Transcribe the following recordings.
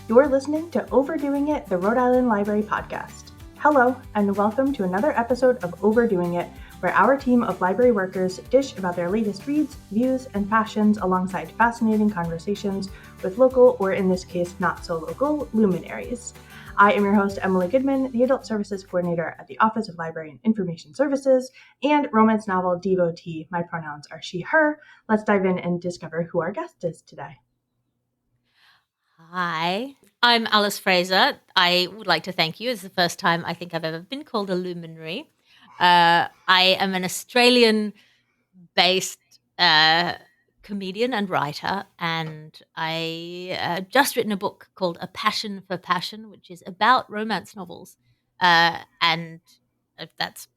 You're listening to Overdoing It, the Rhode Island Library podcast. Hello, and welcome to another episode of Overdoing It, where our team of library workers dish about their latest reads, views, and passions alongside fascinating conversations with local, or in this case, not so local, luminaries. I am your host, Emily Goodman, the Adult Services Coordinator at the Office of Library and Information Services, and romance novel devotee. My pronouns are she, her. Let's dive in and discover who our guest is today. Hi, I'm Alice Fraser. I would like to thank you. It's the first time I think I've ever been called a luminary. I am an Australian-based comedian and writer, and I just written a book called A Passion for Passion, which is about romance novels. And that's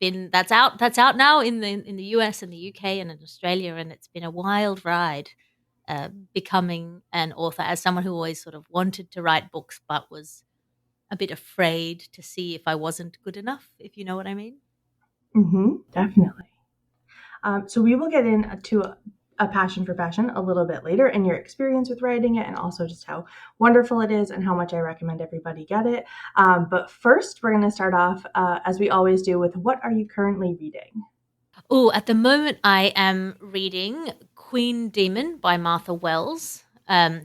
out now in the US and the UK and in Australia, and it's been a wild ride. Becoming an author as someone who always sort of wanted to write books but was a bit afraid to see if I wasn't good enough, if you know what I mean. Definitely. So we will get into A Passion for Passion a little bit later and your experience with writing it and also just how wonderful it is and how much I recommend everybody get it. But first, we're going to start off, as we always do, with what are you currently reading? Oh, at the moment I am reading Queen Demon by Martha Wells,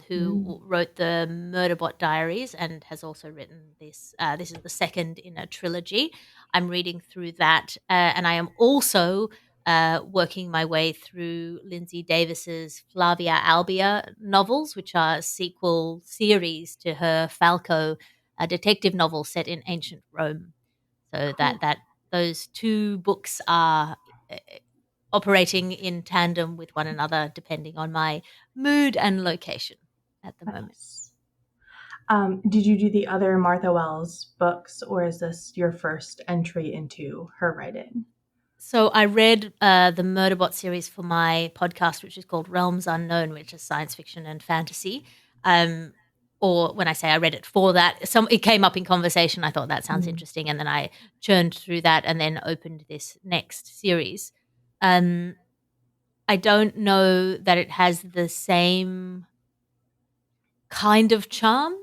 who wrote the Murderbot Diaries and has also written this. This is the second in a trilogy. I'm reading through that, and I am also working my way through Lindsay Davis's Flavia Albia novels, which are sequel series to her Falco, a detective novel set in ancient Rome. So Cool. that those two books are operating in tandem with one another depending on my mood and location at the moment. Did you do the other Martha Wells books, or is this your first entry into her writing? So I read the Murderbot series for my podcast, which is called Realms Unknown, which is science fiction and fantasy. Or when I say I read it for that, it came up in conversation. I thought that sounds interesting, and then I churned through that and then opened this next series. I don't know that it has the same kind of charm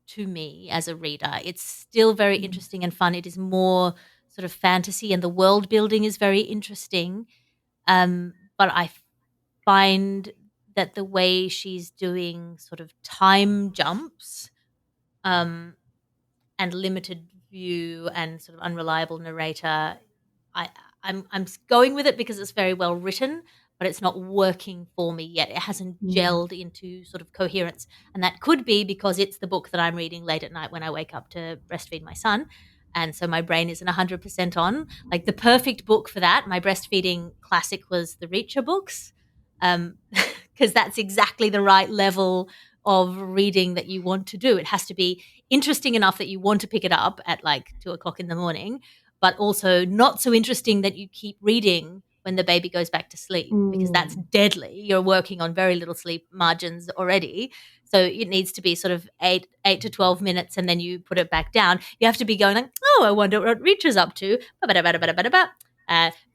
to me as a reader. It's still very interesting and fun. It is more sort of fantasy, and the world building is very interesting. But I find that the way she's doing sort of time jumps, and limited view and sort of unreliable narrator, I I'm going with it because it's very well written, but it's not working for me yet. It hasn't gelled into sort of coherence, and that could be because it's the book that I'm reading late at night when I wake up to breastfeed my son, and so my brain isn't 100% on. Like the perfect book for that, my breastfeeding classic was the Reacher books, because that's exactly the right level of reading that you want to do. It has to be interesting enough that you want to pick it up at like 2:00 in the morning, but also not so interesting that you keep reading when the baby goes back to sleep, because that's deadly. You're working on very little sleep margins already. So it needs to be sort of 8 to 12 minutes, and then you put it back down. You have to be going like, oh, I wonder what Reacher's up to.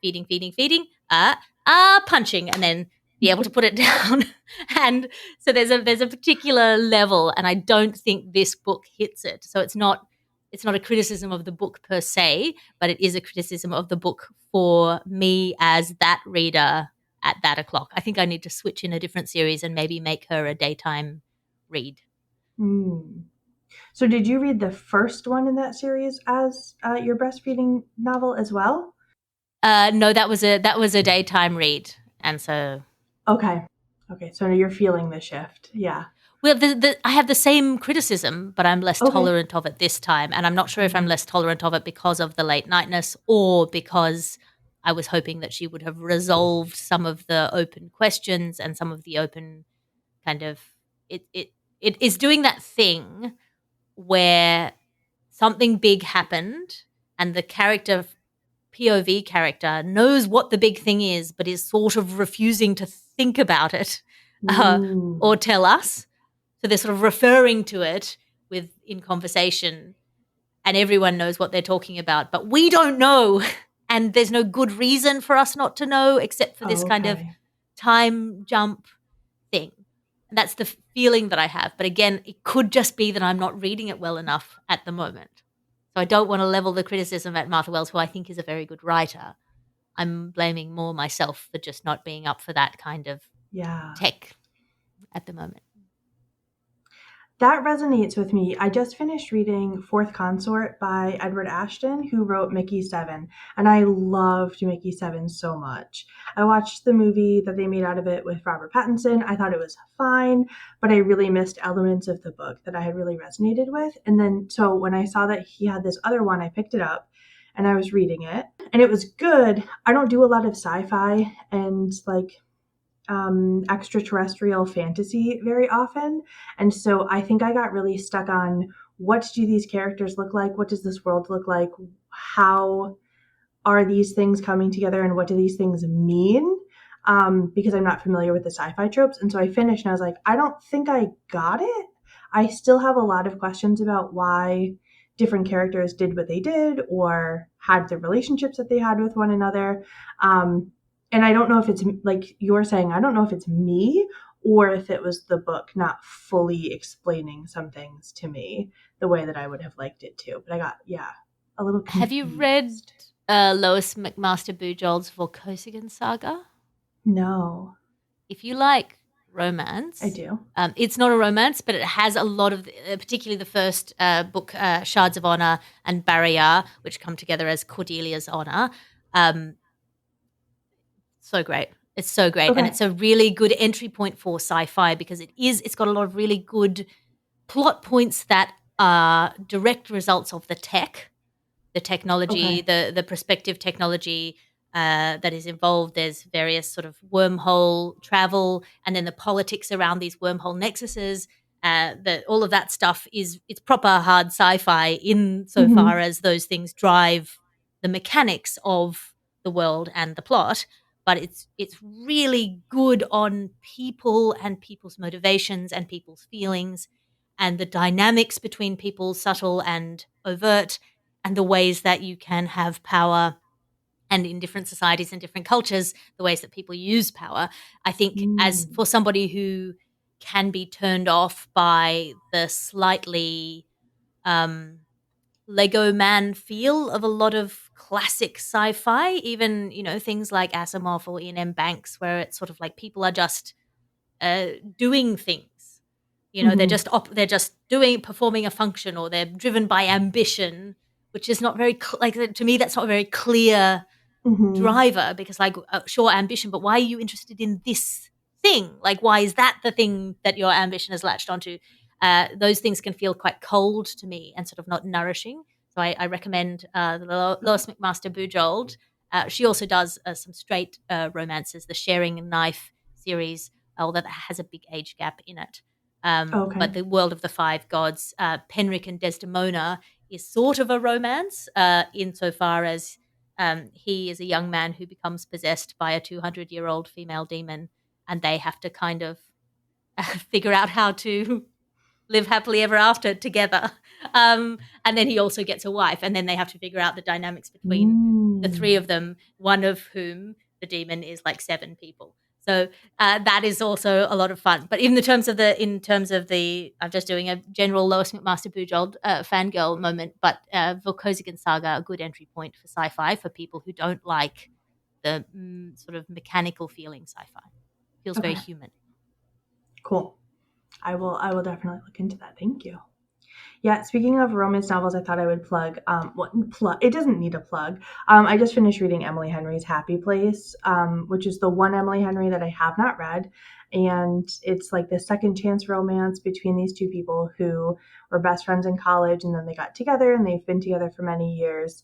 Feeding, punching, and then be able to put it down. And so there's a particular level, and I don't think this book hits it. So it's not a criticism of the book per se, but it is a criticism of the book for me as that reader at that o'clock. I think I need to switch in a different series and maybe make her a daytime read. So did you read the first one in that series as your breastfeeding novel as well? No, that was a daytime read, and so Okay, so you're feeling the shift. Yeah. well, I have the same criticism, but I'm less tolerant of it this time, and I'm not sure if I'm less tolerant of it because of the late nightness or because I was hoping that she would have resolved some of the open questions and some of the open kind of it is doing that thing where something big happened and the POV character knows what the big thing is, but is sort of refusing to think about it or tell us. So they're sort of referring to it in conversation, and everyone knows what they're talking about, but we don't know, and there's no good reason for us not to know except for this kind of time jump thing. And that's the feeling that I have. But again, it could just be that I'm not reading it well enough at the moment. So I don't want to level the criticism at Martha Wells, who I think is a very good writer. I'm blaming more myself for just not being up for that kind of Yeah. tech at the moment. That resonates with me. I just finished reading Fourth Consort by Edward Ashton, who wrote Mickey 7, and I loved Mickey 7 so much. I watched the movie that they made out of it with Robert Pattinson. I thought it was fine, but I really missed elements of the book that I had really resonated with. And then, so when I saw that he had this other one, I picked it up and I was reading it, and it was good. I don't do a lot of sci-fi and like extraterrestrial fantasy very often. And so I think I got really stuck on what do these characters look like? What does this world look like? How are these things coming together and what do these things mean? Because I'm not familiar with the sci-fi tropes. And so I finished and I was like, I don't think I got it. I still have a lot of questions about why different characters did what they did or had the relationships that they had with one another. And I don't know if it's like you're saying, I don't know if it's me or if it was the book not fully explaining some things to me the way that I would have liked it to. But I got, a little confused. Have you read Lois McMaster Bujold's Volkosigan Saga? No. If you like romance, I do. It's not a romance, but it has a lot of, particularly the first book, Shards of Honor and Barrier, which come together as Cordelia's Honor. So great. It's so great. Okay. And it's a really good entry point for sci-fi because it's got a lot of really good plot points that are direct results of the technology, the prospective technology that is involved. There's various sort of wormhole travel, and then the politics around these wormhole nexuses. All of that stuff it's proper hard sci-fi in so far as those things drive the mechanics of the world and the plot. But it's really good on people and people's motivations and people's feelings and the dynamics between people, subtle and overt, and the ways that you can have power and in different societies and different cultures, the ways that people use power. I think as for somebody who can be turned off by the slightly Lego man feel of a lot of classic sci-fi, even, things like Asimov or Ian M. Banks, where it's sort of like people are just doing things. They're just performing a function, or they're driven by ambition, which is not very to me. That's not a very clear driver because, sure, ambition, but why are you interested in this thing? Like, why is that the thing that your ambition has latched onto? Those things can feel quite cold to me and sort of not nourishing. So I recommend Lois McMaster Bujold. She also does some straight romances, the Sharing Knife series, although that has a big age gap in it. But the World of the Five Gods, Penric and Desdemona, is sort of a romance insofar as he is a young man who becomes possessed by a 200-year-old female demon, and they have to kind of figure out how to live happily ever after together. And then he also gets a wife, and then they have to figure out the dynamics between the three of them, one of whom, the demon, is like 7 people. So that is also a lot of fun. But in terms of the, I'm just doing a general Lois McMaster Bujold fangirl moment. But Volkosigan Saga, a good entry point for sci-fi for people who don't like the sort of mechanical feeling sci-fi. Feels very human. Cool. I will definitely look into that. Thank you. Yeah, speaking of romance novels, I thought I would plug. It doesn't need a plug. I just finished reading Emily Henry's Happy Place, which is the one Emily Henry that I have not read, and it's like the second chance romance between these two people who were best friends in college, and then they got together, and they've been together for many years,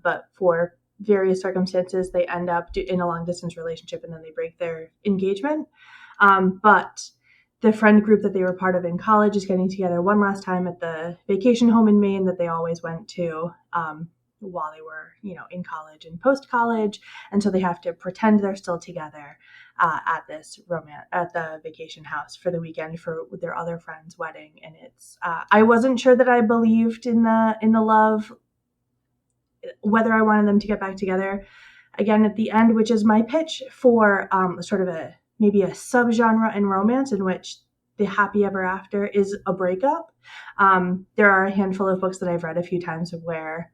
but for various circumstances, they end up in a long distance relationship, and then they break their engagement. But the friend group that they were part of in college is getting together one last time at the vacation home in Maine that they always went to while they were, in college and post-college. And so they have to pretend they're still together at the vacation house for the weekend for their other friend's wedding. And it's, I wasn't sure that I believed in the love, whether I wanted them to get back together again at the end, which is my pitch for sort of maybe a subgenre in romance in which the happy ever after is a breakup. There are a handful of books that I've read a few times where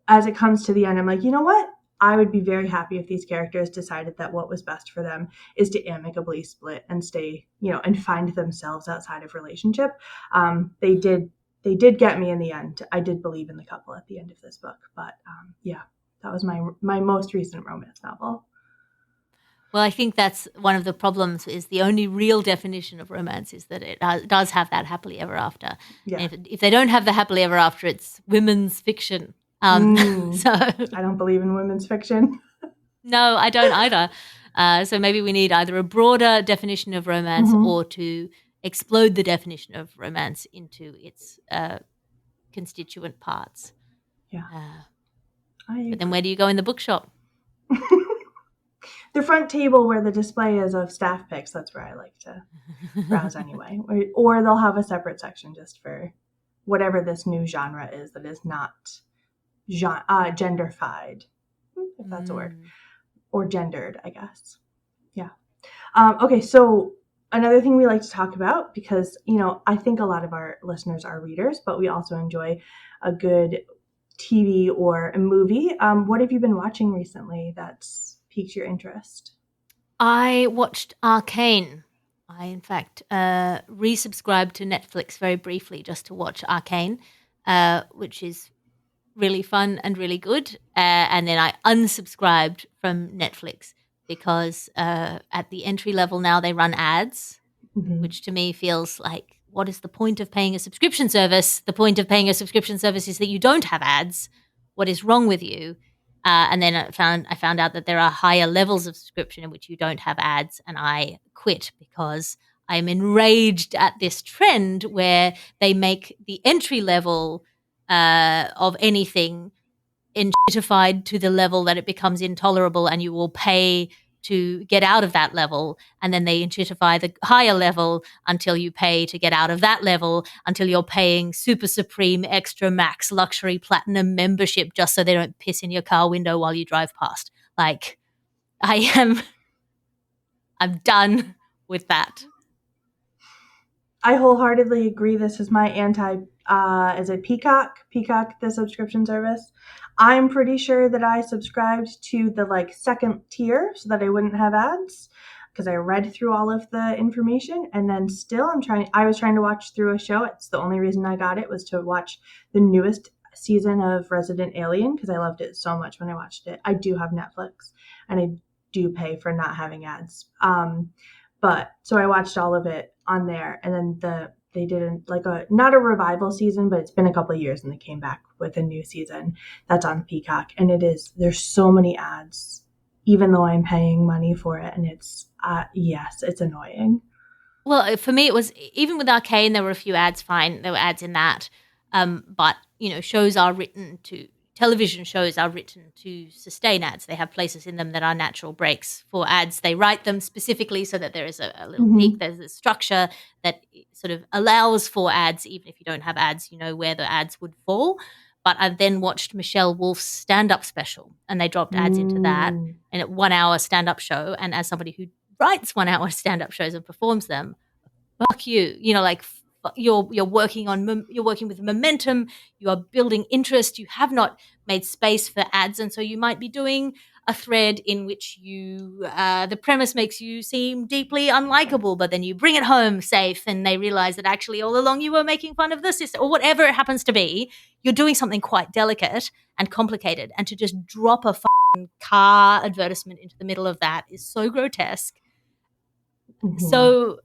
as it comes to the end, I'm like, you know what? I would be very happy if these characters decided that what was best for them is to amicably split and stay, and find themselves outside of relationship. They did get me in the end. I did believe in the couple at the end of this book, but yeah, that was my most recent romance novel. Well, I think that's one of the problems, is the only real definition of romance is that it does have that happily ever after. Yeah. And if they don't have the happily ever after, it's women's fiction. So I don't believe in women's fiction. No, I don't either. So maybe we need either a broader definition of romance or to explode the definition of romance into its constituent parts. Yeah. But then where do you go in the bookshop? The front table where the display is of staff picks, that's where I like to browse anyway. Or they'll have a separate section just for whatever this new genre is that is not genderfied, if that's a word, or gendered, I guess. Yeah. Okay, so another thing we like to talk about, because, I think a lot of our listeners are readers, but we also enjoy a good TV or a movie. What have you been watching recently that's piqued your interest? I watched Arcane. I, in fact, resubscribed to Netflix very briefly just to watch Arcane, which is really fun and really good. And then I unsubscribed from Netflix because at the entry level now they run ads, which to me feels like, what is the point of paying a subscription service? The point of paying a subscription service is that you don't have ads. What is wrong with you? And then I found out that there are higher levels of subscription in which you don't have ads, and I quit because I'm enraged at this trend where they make the entry level of anything enshittified to the level that it becomes intolerable, and you will pay to get out of that level, and then they enshittify the higher level until you pay to get out of that level, until you're paying super supreme extra max luxury platinum membership just so they don't piss in your car window while you drive past. Like, I'm done with that. I wholeheartedly agree. This is my is it Peacock, the subscription service. I'm pretty sure that I subscribed to the second tier so that I wouldn't have ads, because I read through all of the information, and then still I was trying to watch through a show. It's the only reason I got it was to watch the newest season of Resident Alien, because I loved it so much when I watched it. I do have Netflix, and I do pay for not having ads. But so I watched all of it on there, and then they did not a revival season, but it's been a couple of years and they came back with a new season that's on Peacock, and there's so many ads, even though I'm paying money for it, and it's it's annoying. Well, for me, it was, even with Arcane, there were a few ads. Fine, there were ads in that, but television shows are written to sustain ads. They have places in them that are natural breaks for ads. They write them specifically so that there is a little peak. There's a structure that sort of allows for ads. Even if you don't have ads, you know where the ads would fall. But I've then watched Michelle Wolf's stand-up special, and they dropped ads into that, and a 1 hour stand-up show. And as somebody who writes 1 hour stand-up shows and performs them, fuck you. You're working with momentum, you are building interest, you have not made space for ads, and so you might be doing a thread in which the premise makes you seem deeply unlikable, but then you bring it home safe and they realize that actually all along you were making fun of the system, or whatever it happens to be. You're doing something quite delicate and complicated, and to just drop a car advertisement into the middle of that is so grotesque. So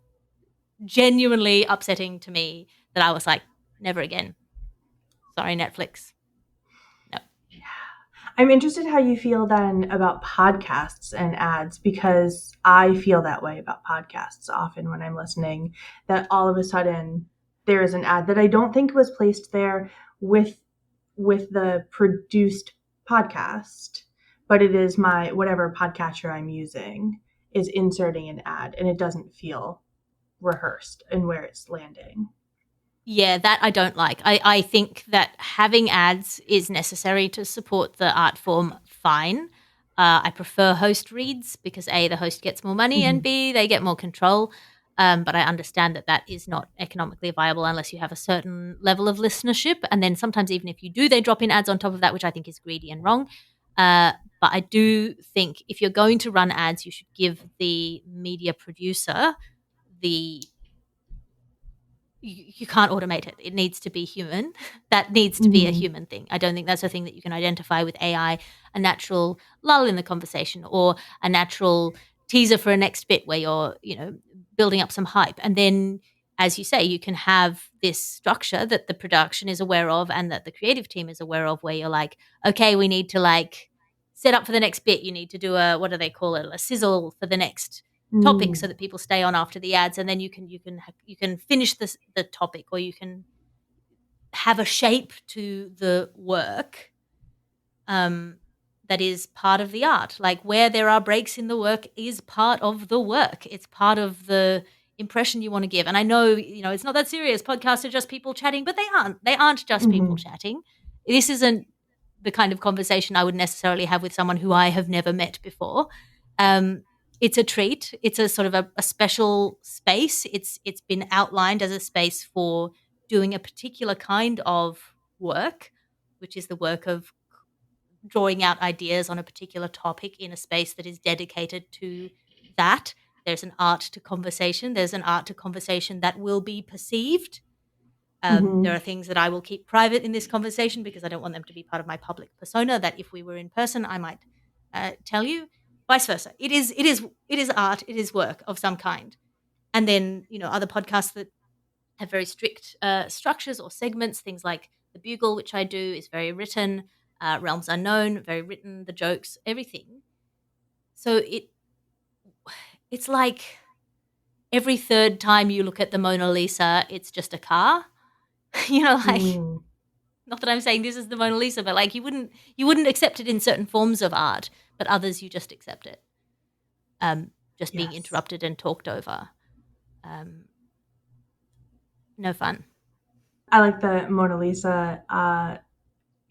genuinely upsetting to me that I was like, never again. Sorry, Netflix. No. Yeah. I'm interested how you feel then about podcasts and ads, because I feel that way about podcasts often when I'm listening, that all of a sudden there is an ad that I don't think was placed there with the produced podcast, but it is my whatever podcatcher I'm using is inserting an ad, and it doesn't feel rehearsed in where it's landing. Yeah, that I don't like. I think that having ads is necessary to support the art form, fine. I prefer host reads because A, the host gets more money, and B, they get more control. But I understand that that is not economically viable unless you have a certain level of listenership. And then sometimes even if you do, they drop in ads on top of that, which I think is greedy and wrong. But I do think if you're going to run ads, you should give the media producer the you can't automate it. It needs to be human. That needs to be a Mhm. human thing. I don't think that's a thing that you can identify with AI, a natural lull in the conversation or a natural teaser for a next bit where you're, building up some hype. And then, as you say, you can have this structure that the production is aware of and that the creative team is aware of where you're like, okay, we need to set up for the next bit. You need to do what do they call it? A sizzle for the next topic so Mm. that people stay on after the ads, and then you can finish the topic, or you can have a shape to the work um, that is part of the art. Like where there are breaks in the work is part of the work. It's part of the impression you want to give. And I know, it's not that serious. Podcasts are just people chatting, but they aren't. They aren't just people Mhm. chatting. This isn't the kind of conversation I would necessarily have with someone who I have never met before. Um, it's a treat. It's a sort of a special space. It's been outlined as a space for doing a particular kind of work, which is the work of drawing out ideas on a particular topic in a space that is dedicated to that. There's an art to conversation. There's an art to conversation that will be perceived. There are Mhm. things that I will keep private in this conversation because I don't want them to be part of my public persona. That if we were in person, I might tell you. Vice versa. It is art. It is work of some kind. And then other podcasts that have very strict structures or segments. Things like the Bugle, which I do, is very written. Realms Unknown, very written. The jokes, everything. So it's like every third time you look at the Mona Lisa, it's just a car. Like Mm. not that I'm saying this is the Mona Lisa, but like you wouldn't accept it in certain forms of art, but others you just accept it. Just being Yes. interrupted and talked over. Um, no fun. I like the Mona Lisa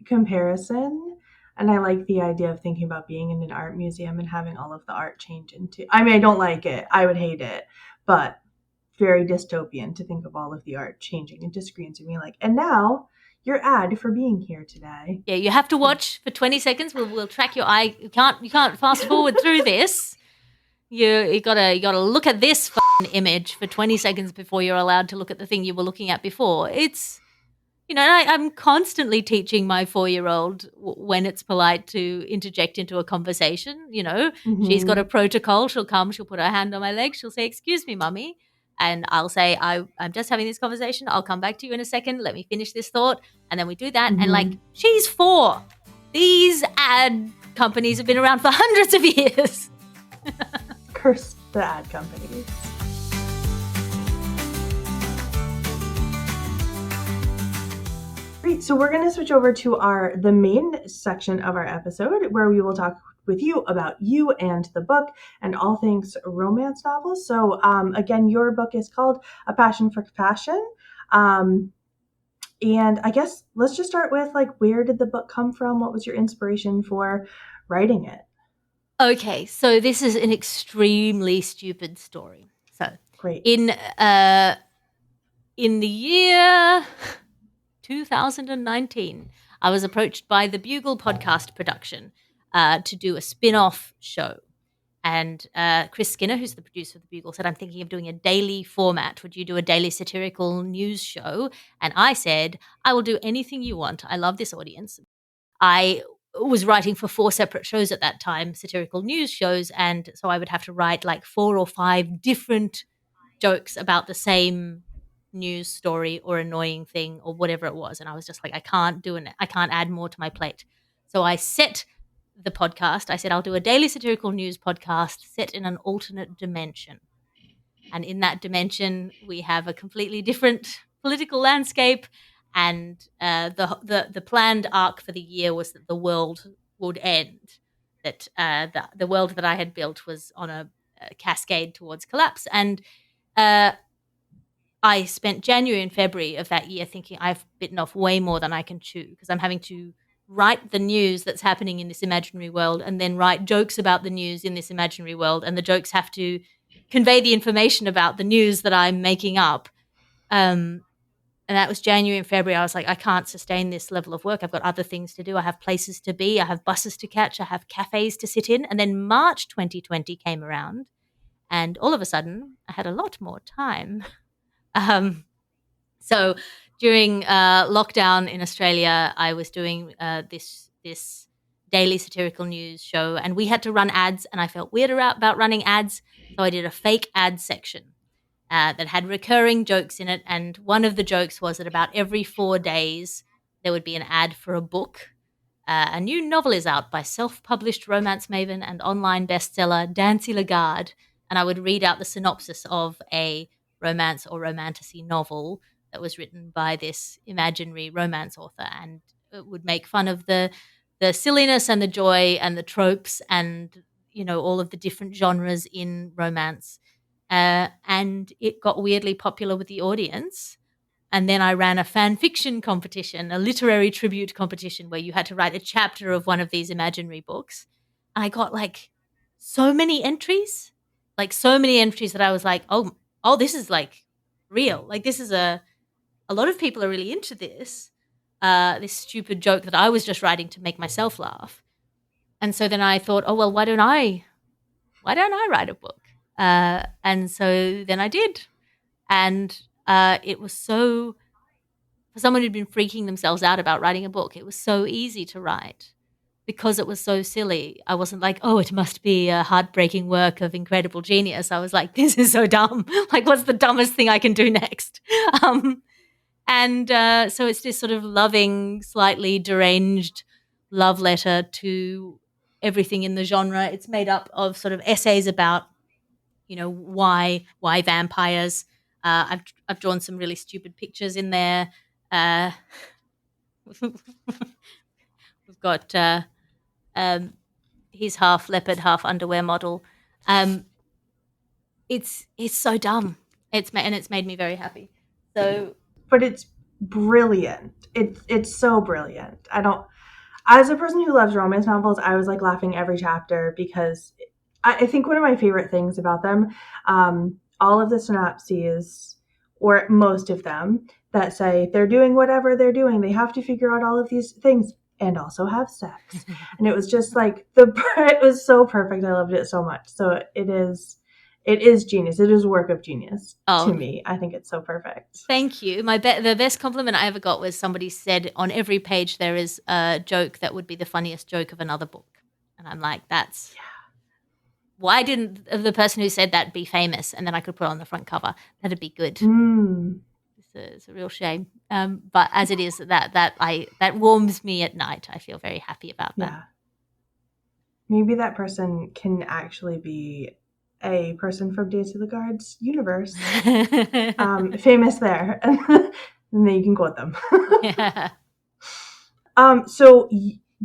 comparison. And I like the idea of thinking about being in an art museum and having all of the art change into. I mean, I don't like it. I would hate it. But very dystopian to think of all of the art changing into screens and being like, and now your ad for being here today. Yeah, you have to watch for 20 seconds. We'll track your eye. You can't fast forward through this. You gotta look at this image for 20 seconds before you're allowed to look at the thing you were looking at before. It's I'm constantly teaching my 4-year-old when it's polite to interject into a conversation. She's got a Mm-hmm. protocol. She'll come, she'll put her hand on my leg, she'll say, "Excuse me, mummy." And I'll say, I'm just having this conversation. I'll come back to you in a second. Let me finish this thought. And then we do that. And Mm-hmm. she's 4. These ad companies have been around for hundreds of years. Curse the ad companies. Great. So we're going to switch over to the main section of our episode where we will talk with you about you and the book and all things romance novels. So again, your book is called A Passion for Fashion. And I guess let's just start with where did the book come from? What was your inspiration for writing it? Okay, so this is an extremely stupid story. So Great. in the year 2019, I was approached by the Bugle podcast production to do a spin-off show. And Chris Skinner, who's the producer of the Bugle, said, "I'm thinking of doing a daily format. Would you do a daily satirical news show?" And I said, "I will do anything you want. I love this audience." I was writing for 4 separate shows at that time, satirical news shows. And so I would have to write 4 or 5 different jokes about the same news story or annoying thing or whatever it was. And I was just like, I can't add more to my plate. So I set the podcast. I said, I'll do a daily satirical news podcast set in an alternate dimension. And in that dimension, we have a completely different political landscape. And the planned arc for the year was that the world would end. That the world that I had built was on a cascade towards collapse. And uh, I spent January and February of that year thinking I've bitten off way more than I can chew because I'm having to write the news that's happening in this imaginary world and then write jokes about the news in this imaginary world. And the jokes have to convey the information about the news that I'm making up. And that was January and February. I was like, I can't sustain this level of work. I've got other things to do. I have places to be. I have buses to catch. I have cafes to sit in. And then March 2020 came around, and all of a sudden, I had a lot more time. So during lockdown in Australia, I was doing this daily satirical news show, and we had to run ads, and I felt weird about running ads, so I did a fake ad section that had recurring jokes in it. And one of the jokes was that about every 4 days there would be an ad for a book. A new novel is out by self-published romance maven and online bestseller Dancy Lagarde, and I would read out the synopsis of a romance or romantasy novel that was written by this imaginary romance author, and it would make fun of the silliness and the joy and the tropes and all of the different genres in romance. And it got weirdly popular with the audience. And then I ran a fan fiction competition, a literary tribute competition where you had to write a chapter of one of these imaginary books. And I got so many entries, that I was like, oh, this is real. This is a lot of people are really into this, this stupid joke that I was just writing to make myself laugh. And so then I thought, oh, well, why don't I write a book? And so then I did. And it was so, for someone who'd been freaking themselves out about writing a book, it was so easy to write because it was so silly. I wasn't like, oh, it must be a heartbreaking work of incredible genius. I was like, this is so dumb. What's the dumbest thing I can do next? And so it's this sort of loving, slightly deranged love letter to everything in the genre. It's made up of sort of essays about, why vampires. I've drawn some really stupid pictures in there. We've got he's half leopard, half underwear model. It's so dumb. It's made me very happy. So, but it's brilliant. It's so brilliant. As a person who loves romance novels, I was laughing every chapter because I think one of my favorite things about them, all of the synopses, or most of them, that say they're doing whatever they're doing, they have to figure out all of these things and also have sex. And it was just it was so perfect. I loved it so much. So it is genius. It is a work of genius to me. I think it's so perfect. Thank you. The best compliment I ever got was somebody said on every page there is a joke that would be the funniest joke of another book. And I'm like, that's... Yeah. Why didn't the person who said that be famous and then I could put it on the front cover? That'd be good. It's a real shame. But as it is, that warms me at night. I feel very happy about that. Yeah. Maybe that person can actually be a person from Dancy Lagarde's universe. Famous there. And then you can quote them. Yeah. So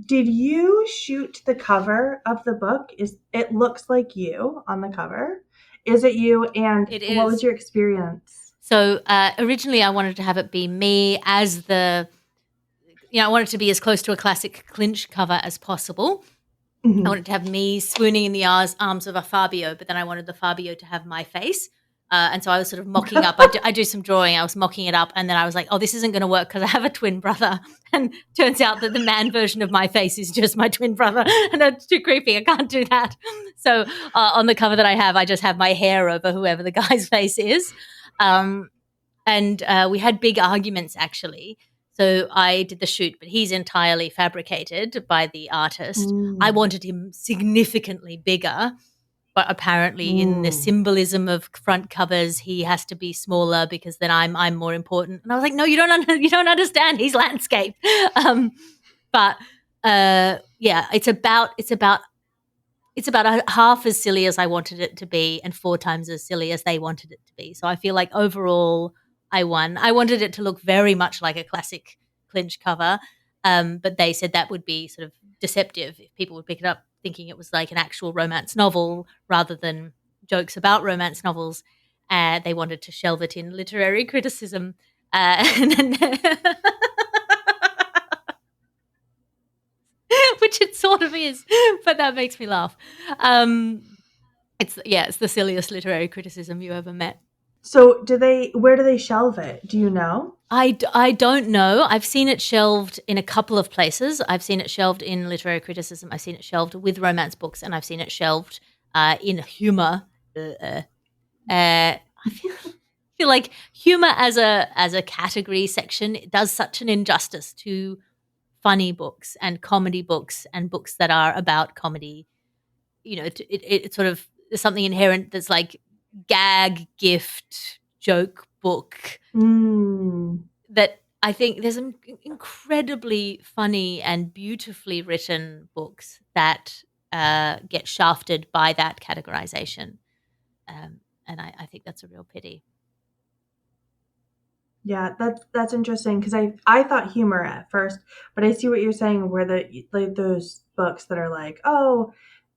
did you shoot the cover of the book? It looks like you on the cover. Is it you? And it is. What was your experience? So originally I wanted to have it be me as I wanted to be as close to a classic clinch cover as possible. Mm-hmm. I wanted to have me swooning in the arms of a Fabio, but then I wanted the Fabio to have my face. And so I was sort of mocking up. I do some drawing. I was mocking it up. And then I was like, oh, this isn't going to work because I have a twin brother. And turns out that the man version of my face is just my twin brother. And that's too creepy. I can't do that. So on the cover that I have, I just have my hair over whoever the guy's face is. And we had big arguments, actually. So I did the shoot, but he's entirely fabricated by the artist. I wanted him significantly bigger. But apparently in the symbolism of front covers, he has to be smaller because then I'm more important. And I was like, no, you don't understand. He's landscape. But it's about half as silly as I wanted it to be and 4 times as silly as they wanted it to be. So I feel like overall I won. I wanted it to look very much like a classic clinch cover, but they said that would be sort of deceptive if people would pick it up thinking it was like an actual romance novel rather than jokes about romance novels. They wanted to shelve it in literary criticism. Which it sort of is, but that makes me laugh. It's the silliest literary criticism you ever met. So where do they shelve it? Do you know? I don't know. I've seen it shelved in a couple of places. I've seen it shelved in literary criticism. I've seen it shelved with romance books, and I've seen it shelved in humor. I feel like humor as a category section, it does such an injustice to funny books and comedy books and books that are about comedy. It sort of, there's something inherent that's like gag gift joke book Mm. that I think there's some incredibly funny and beautifully written books that get shafted by that categorization. And I think that's a real pity. Yeah, that's interesting because I thought humor at first, but I see what you're saying where like those books that are like, oh,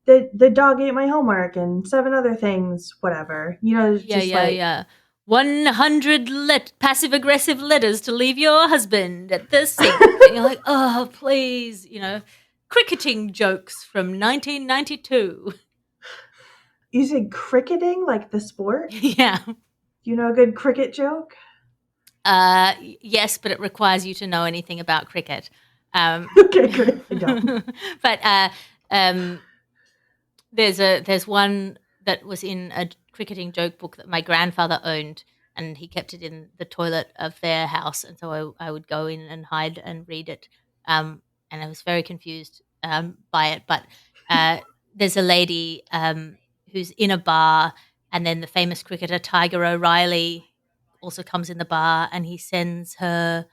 the dog ate my homework and seven other things, whatever. It's Yeah, just yeah, like yeah. 100 passive aggressive letters to leave your husband at the sink. And you're like, oh, please, cricketing jokes from 1992. you said cricketing, like the sport. Yeah. Do you know a good cricket joke? Yes, but it requires you to know anything about cricket. Okay, great. I don't. But there's one that was in a cricketing joke book that my grandfather owned, and he kept it in the toilet of their house, and so I would go in and hide and read it. And I was very confused by it. But there's a lady who's in a bar, and then the famous cricketer Tiger O'Reilly also comes in the bar, and he sends her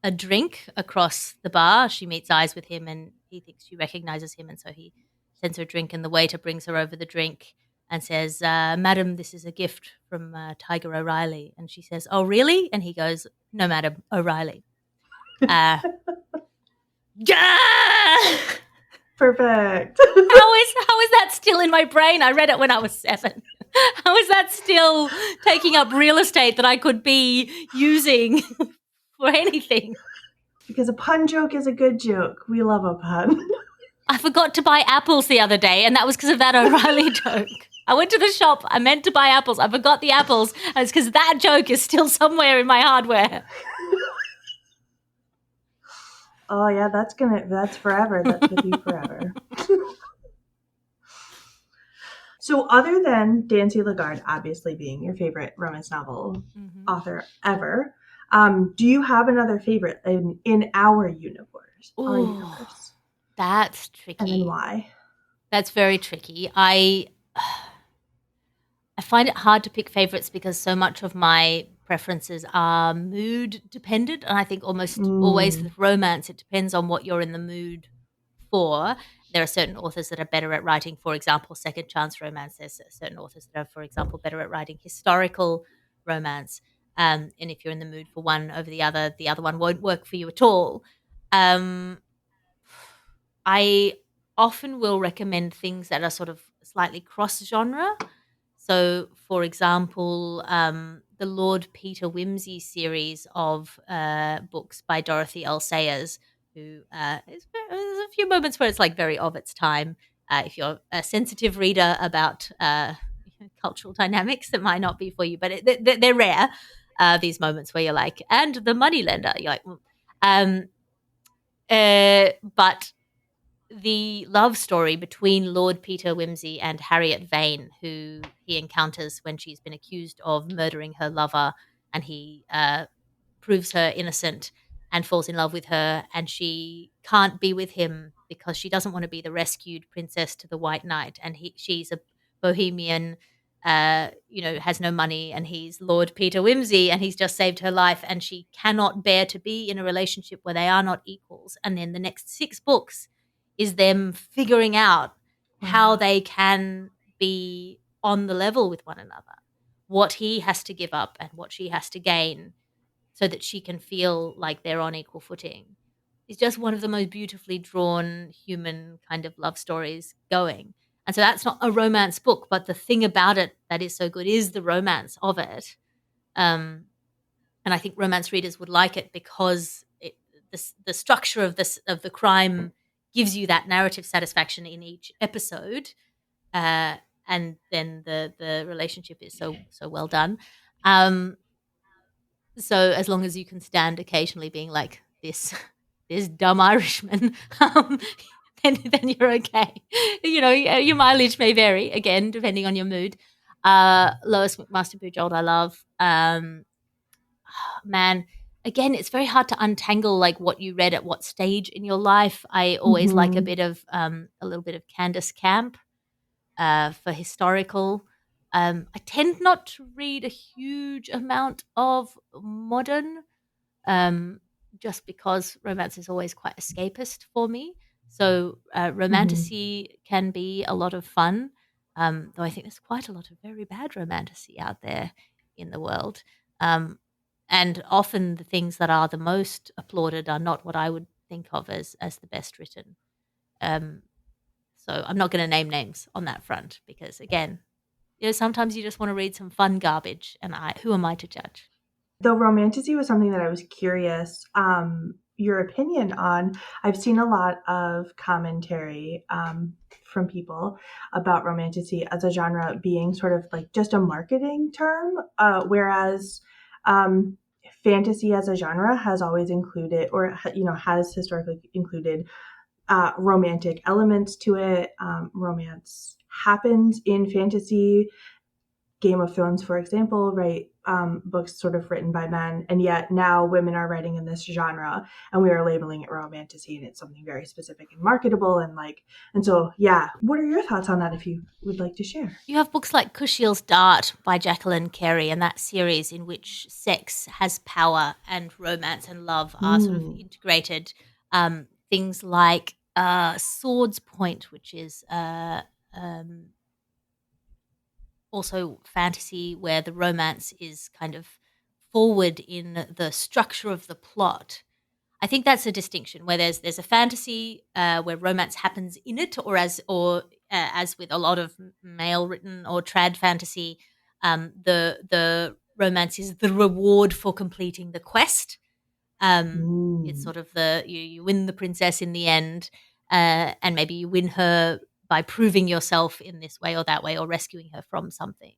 a drink across the bar. She meets eyes with him, and he thinks she recognizes him, and so he sends her a drink, and the waiter brings her over the drink and says, "Madam, this is a gift from Tiger O'Reilly." And she says, "Oh, really?" And he goes, "No, Madam O'Reilly." Uh, Gah! Perfect. How is that still in my brain? I read it when I was 7. How is that still taking up real estate that I could be using for anything? Because a pun joke is a good joke. We love a pun. I forgot to buy apples the other day, and that was because of that O'Reilly joke. I went to the shop. I meant to buy apples. I forgot the apples, and it's because that joke is still somewhere in my hardware. Oh yeah, that's forever. That's with you forever. So other than Dancy Lagarde obviously being your favorite romance novel author ever, do you have another favorite in our universe? Our universe. That's tricky. And then why? That's very tricky. I find it hard to pick favorites because so much of my preferences are mood dependent, and I think almost always with romance, it depends on what you're in the mood for. There are certain authors that are better at writing, for example, second chance romance. There's certain authors that are, for example, better at writing historical romance. And if you're in the mood for one over the other one won't work for you at all. Um, I often will recommend things that are sort of slightly cross genre. So, for example, the Lord Peter Wimsey series of books by Dorothy L. Sayers, who there's a few moments where it's like very of its time. If you're a sensitive reader about cultural dynamics, that might not be for you, but they're rare. These moments where you're like, and the moneylender, you're like, but the love story between Lord Peter Wimsey and Harriet Vane, who he encounters when she's been accused of murdering her lover, and he proves her innocent and falls in love with her, and she can't be with him because she doesn't want to be the rescued princess to the White Knight, and she's a bohemian, has no money, and he's Lord Peter Wimsey, and he's just saved her life, and she cannot bear to be in a relationship where they are not equals. And then the next 6 books is them figuring out how they can be on the level with one another, what he has to give up and what she has to gain so that she can feel like they're on equal footing. It's just one of the most beautifully drawn human kind of love stories going. And so that's not a romance book, but the thing about it that is so good is the romance of it. And I think romance readers would like it because the structure of the crime gives you that narrative satisfaction in each episode, and then the relationship is so well done. Um, so as long as you can stand occasionally being like this this dumb Irishman, then you're okay. Your mileage may vary again depending on your mood. Lois McMaster Bujold, I love. Man, again, it's very hard to untangle like what you read at what stage in your life. I always like Mm-hmm. a little bit of Candace Camp for historical. I tend not to read a huge amount of modern, um, just because romance is always quite escapist for me. So Mm-hmm. romantasy can be a lot of fun, though I think there's quite a lot of very bad romantasy out there in the world. Um, and often the things that are the most applauded are not what I would think of as the best written. Um, so I'm not going to name names on that front because, again, sometimes you just want to read some fun garbage, and who am I to judge? Though romantasy was something that I was curious your opinion on. I've seen a lot of commentary from people about romantasy as a genre being sort of like just a marketing term, whereas um, fantasy as a genre has always included, or has historically included romantic elements to it. Romance happens in fantasy. Game of Thrones, for example, right? Books sort of written by men, and yet now women are writing in this genre, and we are labeling it romantasy, and it's something very specific and marketable, and so yeah. What are your thoughts on that, if you would like to share? You have books like Cushiel's Dart by Jacqueline Carey, and that series in which sex has power and romance and love are sort of Mm. integrated. Things like Swords Point, which is um, also fantasy where the romance is kind of forward in the structure of the plot. I think that's a distinction where there's a fantasy where romance happens in it, as with a lot of male written or trad fantasy, the romance is the reward for completing the quest. It's Mm. sort of you win the princess in the end, and maybe you win her by proving yourself in this way or that way, or rescuing her from something.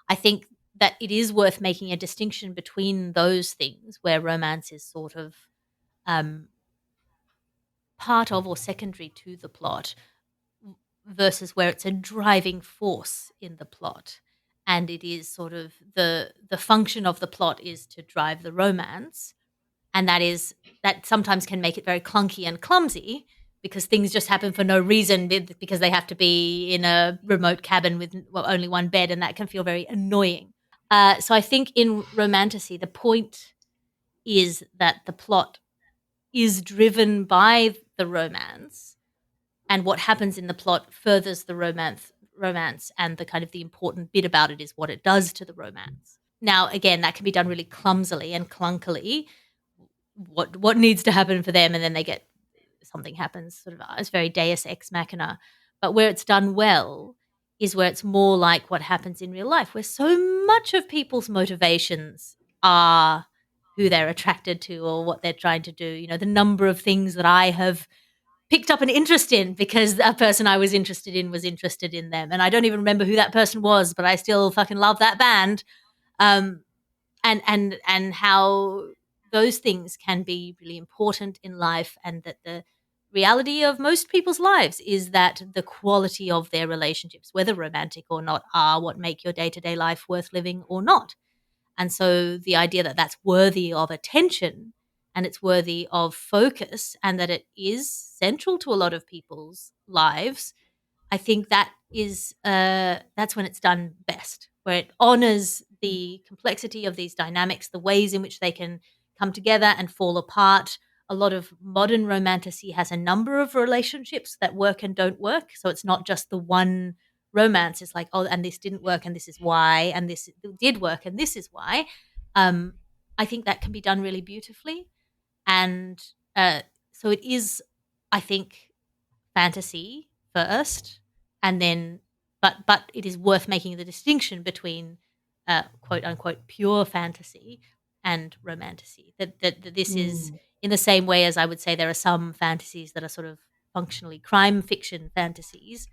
I think that it is worth making a distinction between those things where romance is sort of um, part of or secondary to the plot versus where it's a driving force in the plot, and it is sort of the function of the plot is to drive the romance, and that sometimes can make it very clunky and clumsy because things just happen for no reason because they have to be in a remote cabin with only one bed, and that can feel very annoying. So I think in romantasy the point is that the plot is driven by the romance, and what happens in the plot furthers the romance, and the kind of the important bit about it is what it does to the romance. Now again, that can be done really clumsily and clunkily. What needs to happen for them, and then they get something happens, sort of it's very deus ex machina. But where it's done well is where it's more like what happens in real life, where so much of people's motivations are who they're attracted to or what they're trying to do. The number of things that I have picked up an interest in because a person I was interested in was interested in them. And I don't even remember who that person was, but I still fucking love that band. Um, and how those things can be really important in life, and that the reality of most people's lives is that the quality of their relationships, whether romantic or not, are what make your day-to-day life worth living or not. And so the idea that that's worthy of attention and it's worthy of focus and that it is central to a lot of people's lives, I think that's when it's done best, where it honors the complexity of these dynamics, the ways in which they can come together and fall apart. A lot of modern romantasy has a number of relationships that work and don't work, so it's not just the one romance. It's like, oh, and this didn't work, and this is why, and this did work, and this is why. Um, I think that can be done really beautifully, and so it is, I think, fantasy first, and then but it is worth making the distinction between quote unquote pure fantasy and romantasy. That this is Mm. in the same way as I would say there are some fantasies that are sort of functionally crime fiction fantasies.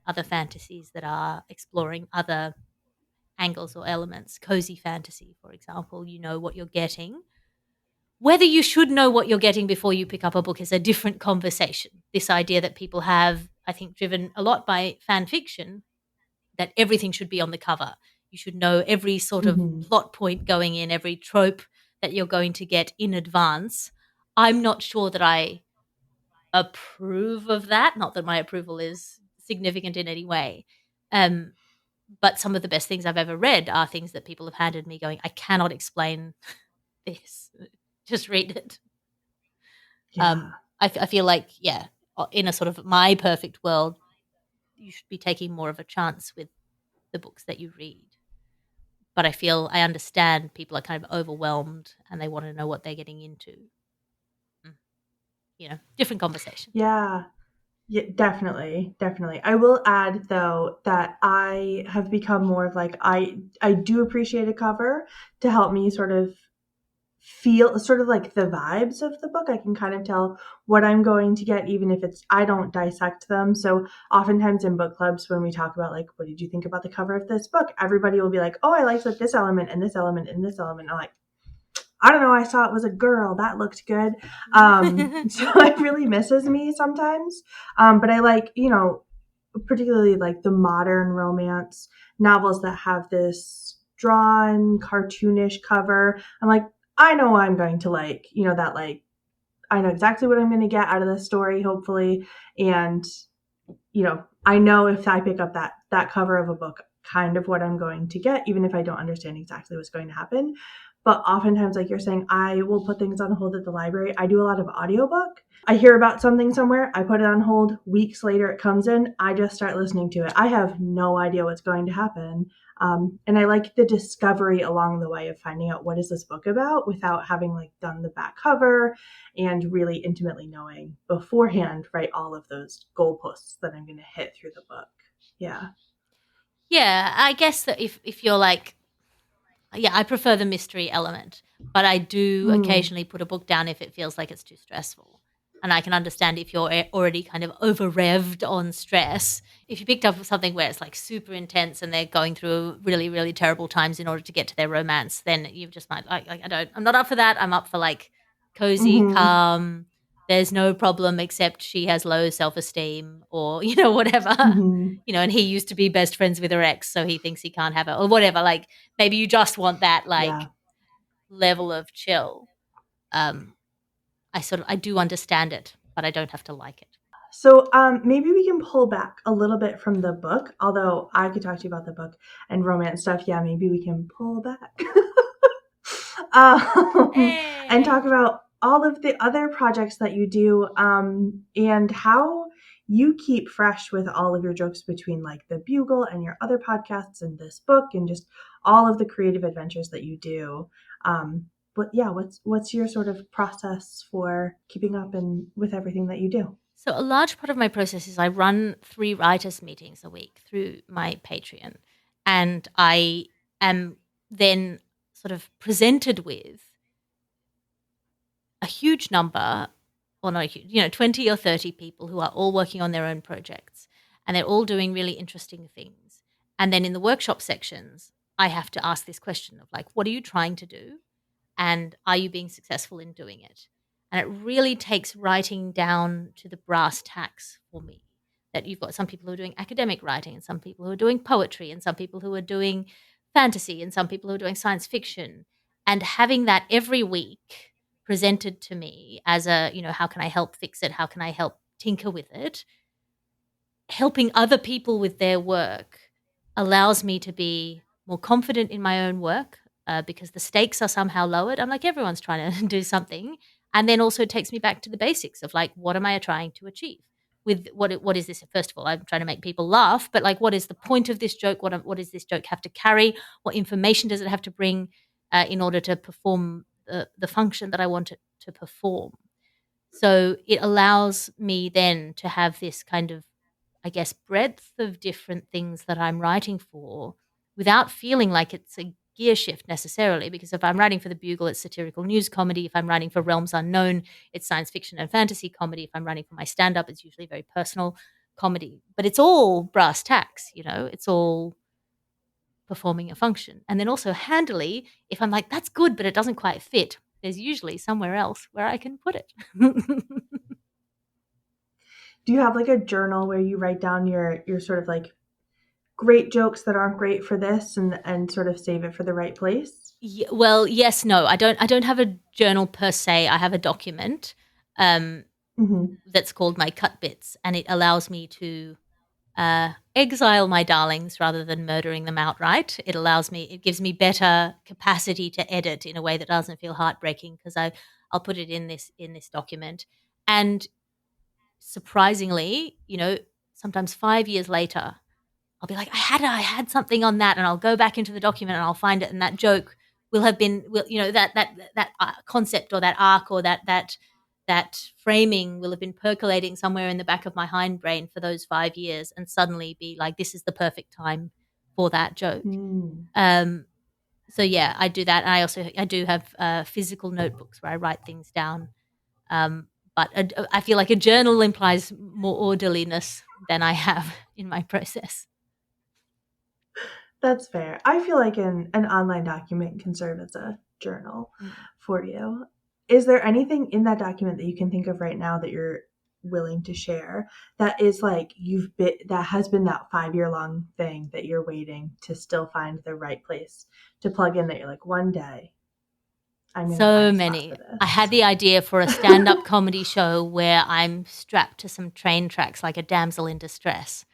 other fantasies that are exploring other angles or elements. Cozy fantasy, for example, you know what you're getting. Whether you should know what you're getting before you pick up a book is a different conversation. This idea that people have, I think, driven a lot by fan fiction, that everything should be on the cover. You should know every sort of Hmm. plot point going in, every trope that you're going to get in advance. I'm not sure that I approve of that. Not that my approval is significant in any way. Um, but some of the best things I've ever read are things that people have handed me going, I cannot explain this. Just read it. Yeah. I feel like, yeah, in a sort of my perfect world, you should be taking more of a chance with the books that you read. But I feel I understand people are kind of overwhelmed and they want to know what they're getting into. Mm, different conversation. Yeah. Yeah, definitely, definitely. I will add though that I have become more of like I do appreciate a cover to help me sort of feel sort of like the vibes of the book. I can kind of tell what I'm going to get, even if it's I don't dissect them. So oftentimes in book clubs, when we talk about like, what did you think about the cover of this book? Everybody will be like, oh, I liked this element and this element and this element. I'm like, I don't know, I saw it was a girl. That looked good. So it really misses me sometimes. But I like, particularly like the modern romance novels that have this drawn, cartoonish cover. I'm like, I know I'm going to like, that like, I know exactly what I'm going to get out of this story, hopefully. And, I know if I pick up that cover of a book, kind of what I'm going to get, even if I don't understand exactly what's going to happen. But oftentimes, like you're saying, I will put things on hold at the library. I do a lot of audiobook. I hear about something somewhere, I put it on hold. Weeks later, it comes in. I just start listening to it. I have no idea what's going to happen. And I like the discovery along the way of finding out what is this book about without having like done the back cover and really intimately knowing beforehand, right, all of those goalposts that I'm going to hit through the book. Yeah. Yeah, I guess that if you're like, yeah, I prefer the mystery element, but I do Mm. occasionally put a book down if it feels like it's too stressful. And I can understand if you're already kind of over revved on stress. If you picked up something where it's like super intense and they're going through really, really terrible times in order to get to their romance, then you just might like I'm not up for that. I'm up for like cozy, Hmm. calm. There's no problem except she has low self esteem or, whatever. Hmm. And he used to be best friends with her ex, so he thinks he can't have her or whatever. Like maybe you just want that Yeah. like level of chill. Um, I do understand it, but I don't have to like it. So maybe we can pull back a little bit from the book, although I could talk to you about the book and romance stuff. Yeah, maybe we can pull back and Hey. talk about all of the other projects that you do and how you keep fresh with all of your jokes between like the Bugle and your other podcasts and this book and just all of the creative adventures that you do. But yeah, what's your sort of process for keeping up and with everything that you do? So a large part of my process is I run 3 writers meetings a week through my Patreon, and I am then sort of presented with a huge number, or not a huge, 20 or 30 people who are all working on their own projects, and they're all doing really interesting things. And then in the workshop sections, I have to ask this question of like, what are you trying to do? And are you being successful in doing it? And it really takes writing down to the brass tacks for me. That you've got some people who are doing academic writing, and some people who are doing poetry, and some people who are doing fantasy, and some people who are doing science fiction. And having that every week presented to me as a, how can I help fix it? How can I help tinker with it? Helping other people with their work allows me to be more confident in my own work because the stakes are somehow lowered. I'm like, everyone's trying to do something. And then also takes me back to the basics of like, what am I trying to achieve? With what is this? First of all, I'm trying to make people laugh, but like, what is the point of this joke? What does this joke have to carry? What information does it have to bring in order to perform the function that I want it to perform? So it allows me then to have this kind of, I guess, breadth of different things that I'm writing for without feeling like it's a gear shift necessarily. Because if I'm writing for the Bugle, it's satirical news comedy. If I'm writing for Realms Unknown, it's science fiction and fantasy comedy. If I'm writing for my stand up, it's usually very personal comedy, but it's all brass tacks, it's all performing a function. And then also handily, if I'm like, that's good, but it doesn't quite fit, there's usually somewhere else where I can put it. Do you have like a journal where you write down your sort of like great jokes that aren't great for this and sort of save it for the right place? Yeah, well, yes, no, I don't have a journal per se. I have a document that's called my cut bits, and it allows me to exile my darlings rather than murdering them outright. It gives me better capacity to edit in a way that doesn't feel heartbreaking, because I'll put it in this document. And surprisingly, sometimes 5 years later, I'll be like, I had something on that, and I'll go back into the document and I'll find it, and that joke will have been, that concept or that arc or that framing will have been percolating somewhere in the back of my hindbrain for those 5 years, and suddenly be like, this is the perfect time for that joke. So yeah, I do that. And I do have physical notebooks where I write things down. But I feel like a journal implies more orderliness than I have in my process. That's fair. I feel like an online document can serve as a journal for you. Is there anything in that document that you can think of right now that you're willing to share that is like that has been that 5-year long thing that you're waiting to still find the right place to plug in, that you're like, one day I'm going to So find a many. spot for this? I had the idea for a stand-up comedy show where I'm strapped to some train tracks like a damsel in distress.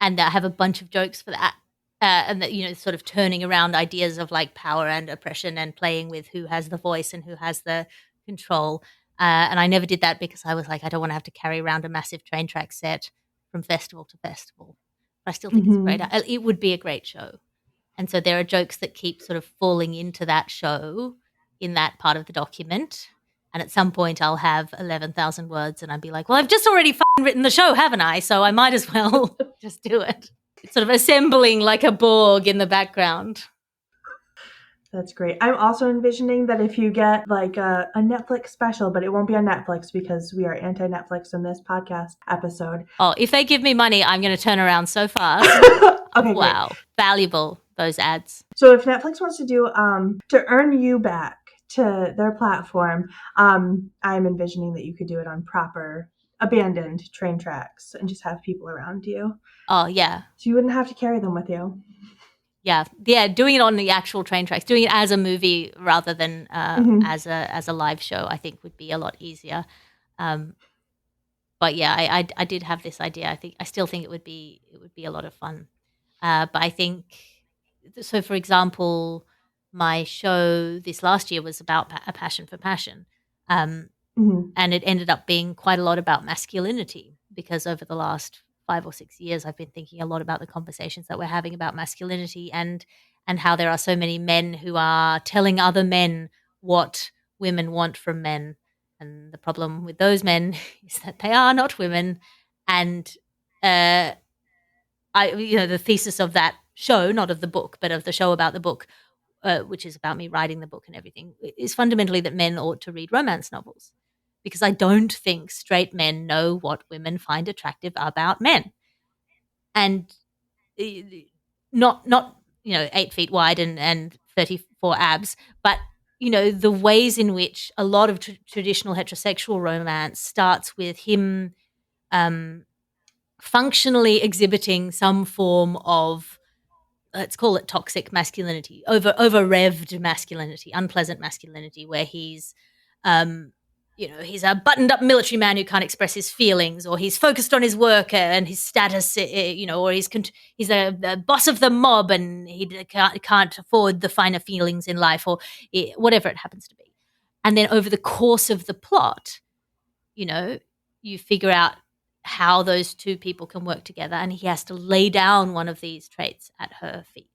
And I have a bunch of jokes for that. And that, sort of turning around ideas of like power and oppression and playing with who has the voice and who has the control. And I never did that because I was like, I don't want to have to carry around a massive train track set from festival to festival. But I still think it's great. It would be a great show. And so there are jokes that keep sort of falling into that show in that part of the document. And at some point I'll have 11,000 words and I'd be like, well, I've just already written the show, haven't I? So I might as well just do it. It's sort of assembling like a Borg in the background. That's great. I'm also envisioning that if you get like a Netflix special, but it won't be on Netflix because we are anti-Netflix in this podcast episode. Oh, if they give me money, I'm going to turn around so fast. Okay, wow. Great. Valuable, those ads. So if Netflix wants to do, to earn you back to their platform, I'm envisioning that you could do it on proper abandoned train tracks and just have people around you. Oh, yeah. So you wouldn't have to carry them with you. Yeah, doing it on the actual train tracks, doing it as a movie rather than as a live show, I think would be a lot easier. But yeah, I did have this idea. I still think it would be a lot of fun. But I think so. For example, my show this last year was about a passion for passion, and it ended up being quite a lot about masculinity, because over the last 5 or 6 years, I've been thinking a lot about the conversations that we're having about masculinity and how there are so many men who are telling other men what women want from men. And the problem with those men is that they are not women. And the thesis of that show, not of the book, but of the show about the book, which is about me writing the book and everything, is fundamentally that men ought to read romance novels. Because I don't think straight men know what women find attractive about men. And not 8 feet wide and 34 abs, but the ways in which a lot of traditional heterosexual romance starts with him functionally exhibiting some form of, let's call it toxic masculinity, over revved masculinity, unpleasant masculinity, where he's he's a buttoned up military man who can't express his feelings, or he's focused on his work and his status, or he's the boss of the mob and he can't afford the finer feelings in life, or whatever it happens to be. And then over the course of the plot, you figure out how those two people can work together, and he has to lay down one of these traits at her feet.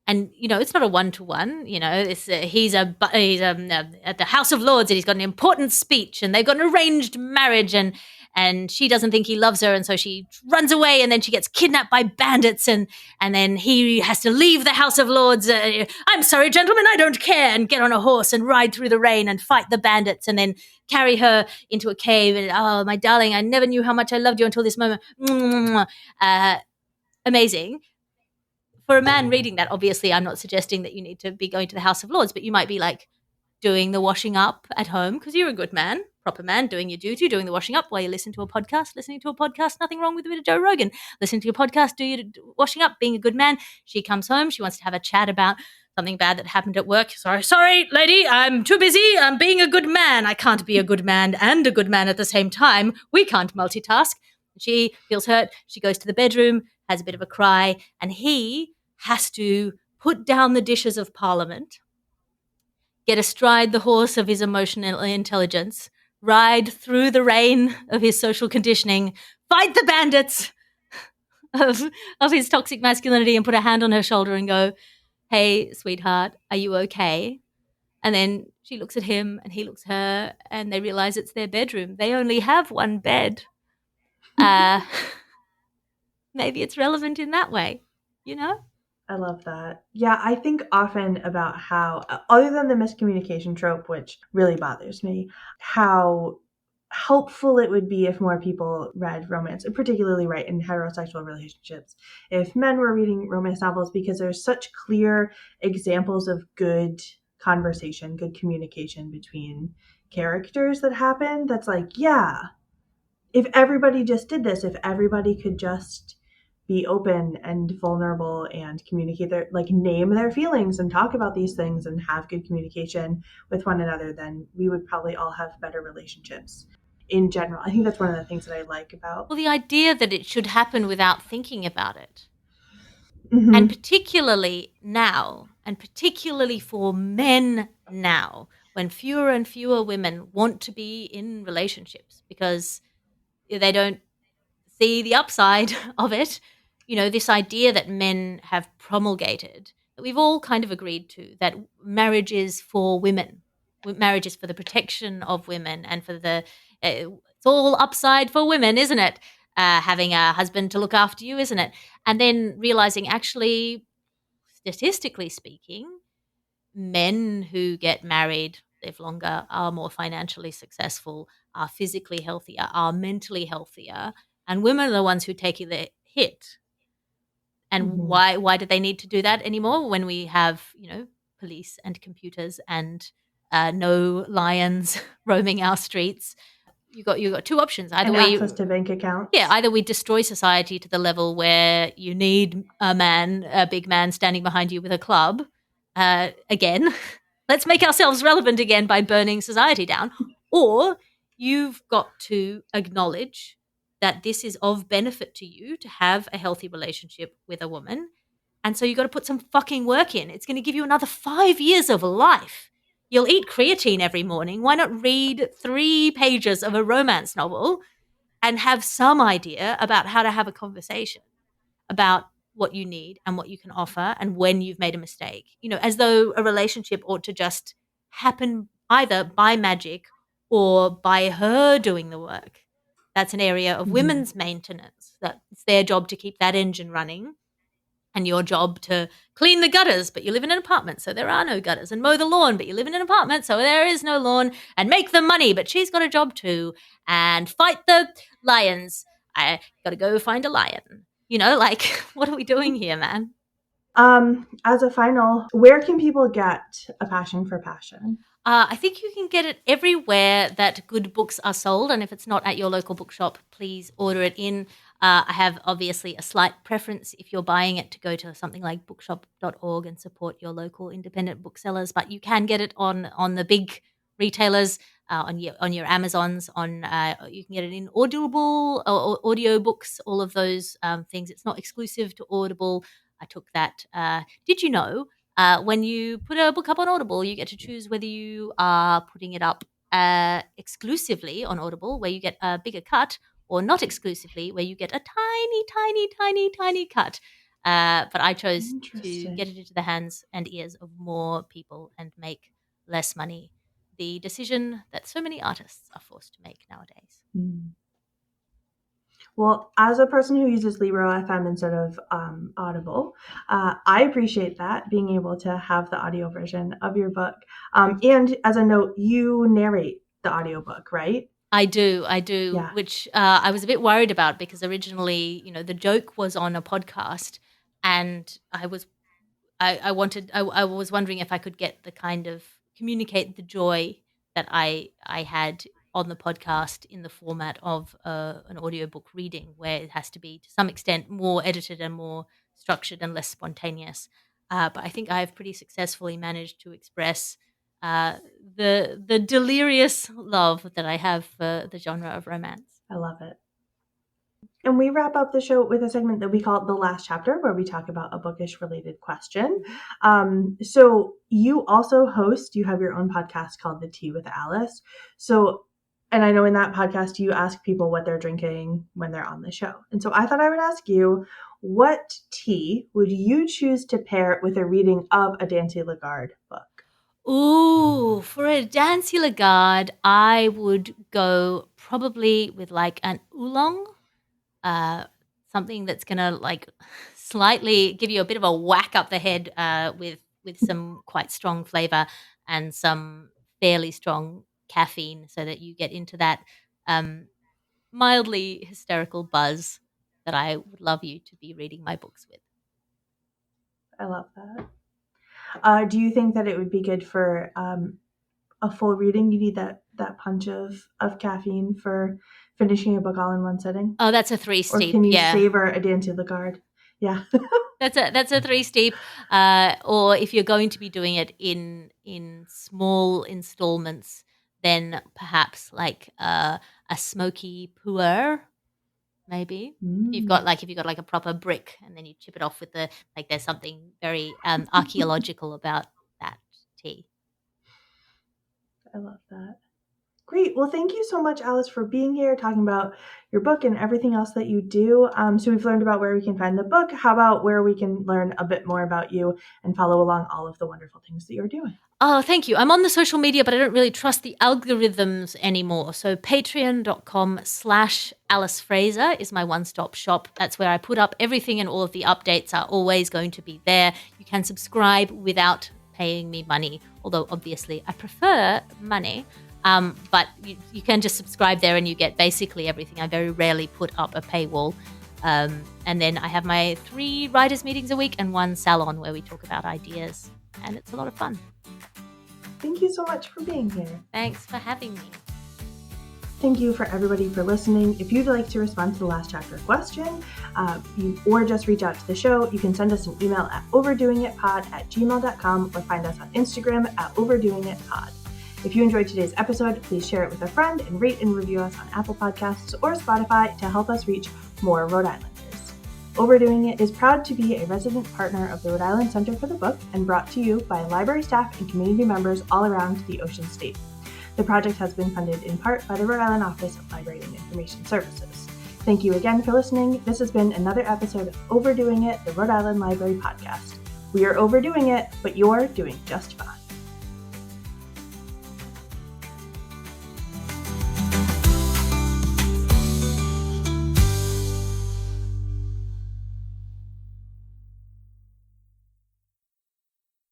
And it's not a one-to-one. He's at the House of Lords and he's got an important speech, and they've got an arranged marriage, and and she doesn't think he loves her, and so she runs away, and then she gets kidnapped by bandits, and then he has to leave the House of Lords. I'm sorry, gentlemen, I don't care, and get on a horse and ride through the rain and fight the bandits, and then carry her into a cave. And oh, my darling, I never knew how much I loved you until this moment. Amazing. For a man reading that, obviously, I'm not suggesting that you need to be going to the House of Lords, but you might be like doing the washing up at home because you're a good man, proper man, doing your duty, doing the washing up while you listen to a podcast. Listening to a podcast, nothing wrong with a bit of Joe Rogan. Listening to your podcast, do your washing up, being a good man. She comes home, she wants to have a chat about something bad that happened at work. Sorry, lady, I'm too busy. I'm being a good man. I can't be a good man and a good man at the same time. We can't multitask. She feels hurt. She goes to the bedroom, has a bit of a cry, and he has to put down the dishes of Parliament, get astride the horse of his emotional intelligence, ride through the rain of his social conditioning, fight the bandits of his toxic masculinity, and put a hand on her shoulder and go, "Hey, sweetheart, are you okay?" And then she looks at him and he looks at her, and they realize it's their bedroom. They only have one bed. Maybe it's relevant in that way, you know? I love that. Yeah, I think often about how, other than the miscommunication trope, which really bothers me, how helpful it would be if more people read romance, particularly right in heterosexual relationships. If men were reading romance novels, because there's such clear examples of good conversation, good communication between characters that happen. That's like, yeah, if everybody just did this, if everybody could just be open and vulnerable and communicate their, like, name their feelings and talk about these things and have good communication with one another, then we would probably all have better relationships in general. I think that's one of the things that I like about. Well, the idea that it should happen without thinking about it. And Mm-hmm. particularly now, and particularly for men now, when fewer and fewer women want to be in relationships because they don't see the upside of it. You know, this idea that men have promulgated, that we've all kind of agreed to, that marriage is for women. Marriage is for the protection of women and for the, it's all upside for women, isn't it? Having a husband to look after you, isn't it? And then realizing, actually, statistically speaking, men who get married live longer, are more financially successful, are physically healthier, are mentally healthier, and women are the ones who take the hit. And Mm-hmm. why do they need to do that anymore when we have, you know, police and computers and no lions roaming our streets? You got two options. Either And way, access to bank yeah, accounts. either we destroy society to the level where you need a big man standing behind you with a club. Again, let's make ourselves relevant again by burning society down. Or you've got to acknowledge that this is of benefit to you to have a healthy relationship with a woman. And so you've got to put some fucking work in. It's going to give you another 5 years of life. You'll eat creatine every morning. Why not read 3 pages of a romance novel and have some idea about how to have a conversation about what you need and what you can offer and when you've made a mistake. You know, as though a relationship ought to just happen either by magic or by her doing the work. That's an area of Mm-hmm. women's maintenance. That it's their job to keep that engine running and your job to clean the gutters, but you live in an apartment, so there are no gutters, and mow the lawn, but you live in an apartment, so there is no lawn, and make the money, but she's got a job too, and fight the lions. I got to go find a lion. You know, like, what are we doing here, man? As a final, where can people get A Passion for Passion? I think you can get it everywhere that good books are sold. And if it's not at your local bookshop, please order it in. I have obviously a slight preference if you're buying it to go to something like bookshop.org and support your local independent booksellers. But you can get it on the big retailers, on your Amazons. You can get it in Audible or audio books, all of those things. It's not exclusive to Audible. I took that. Did you know? When you put a book up on Audible, you get to choose whether you are putting it up exclusively on Audible, where you get a bigger cut, or not exclusively, where you get a tiny, tiny, tiny, tiny cut. But I chose to get Interesting. it into the hands and ears of more people and make less money. The decision that so many artists are forced to make nowadays. Mm. Well, as a person who uses Libro FM instead of Audible, I appreciate that, being able to have the audio version of your book. And as a note, you narrate the audiobook, right? I do, Yeah. which I was a bit worried about because originally, the joke was on a podcast, and I was wondering if I could get the kind of communicate the joy that I had on the podcast in the format of an audiobook reading, where it has to be to some extent more edited and more structured and less spontaneous. But I think I've pretty successfully managed to express the delirious love that I have for the genre of romance. I love it. And we wrap up the show with a segment that we call The Last Chapter, where we talk about a bookish related question. So you also you have your own podcast called The Tea with Alice. So, and I know in that podcast, you ask people what they're drinking when they're on the show. And so I thought I would ask you, what tea would you choose to pair with a reading of a Dancy Lagarde book? Ooh, for a Dancy Lagarde, I would go probably with like an oolong. Something that's gonna like slightly give you a bit of a whack up the head with some quite strong flavor and some fairly strong caffeine, so that you get into that mildly hysterical buzz that I would love you to be reading my books with. I love that. Do you think that it would be good for a full reading? You need that punch of caffeine for finishing a book all in one sitting? Oh, that's a 3 Or steep. can you Yeah. savor a Dancy Lagarde? Yeah. That's a 3 steep. Or if you're going to be doing it in small installments, then perhaps like a smoky puer, maybe. If you've got like a proper brick, and then you chip it off with there's something very archaeological about that tea. I love that. Great. Well, thank you so much, Alice, for being here, talking about your book and everything else that you do. So we've learned about where we can find the book. How about where we can learn a bit more about you and follow along all of the wonderful things that you're doing? Oh, thank you. I'm on the social media, but I don't really trust the algorithms anymore. So patreon.com/Alice Fraser is my one-stop shop. That's where I put up everything, and all of the updates are always going to be there. You can subscribe without paying me money, although obviously I prefer money. But you can just subscribe there and you get basically everything. I very rarely put up a paywall. And then I have my 3 writers' meetings a week and 1 salon where we talk about ideas. And it's a lot of fun. Thank you so much for being here. Thanks for having me. Thank you for everybody for listening. If you'd like to respond to the last chapter question, or just reach out to the show, you can send us an email at overdoingitpod@gmail.com or find us on Instagram at overdoingitpod. If you enjoyed today's episode, please share it with a friend and rate and review us on Apple Podcasts or Spotify to help us reach more Rhode Islanders. Overdoing It is proud to be a resident partner of the Rhode Island Center for the Book and brought to you by library staff and community members all around the Ocean State. The project has been funded in part by the Rhode Island Office of Library and Information Services. Thank you again for listening. This has been another episode of Overdoing It, the Rhode Island Library Podcast. We are overdoing it, but you're doing just fine.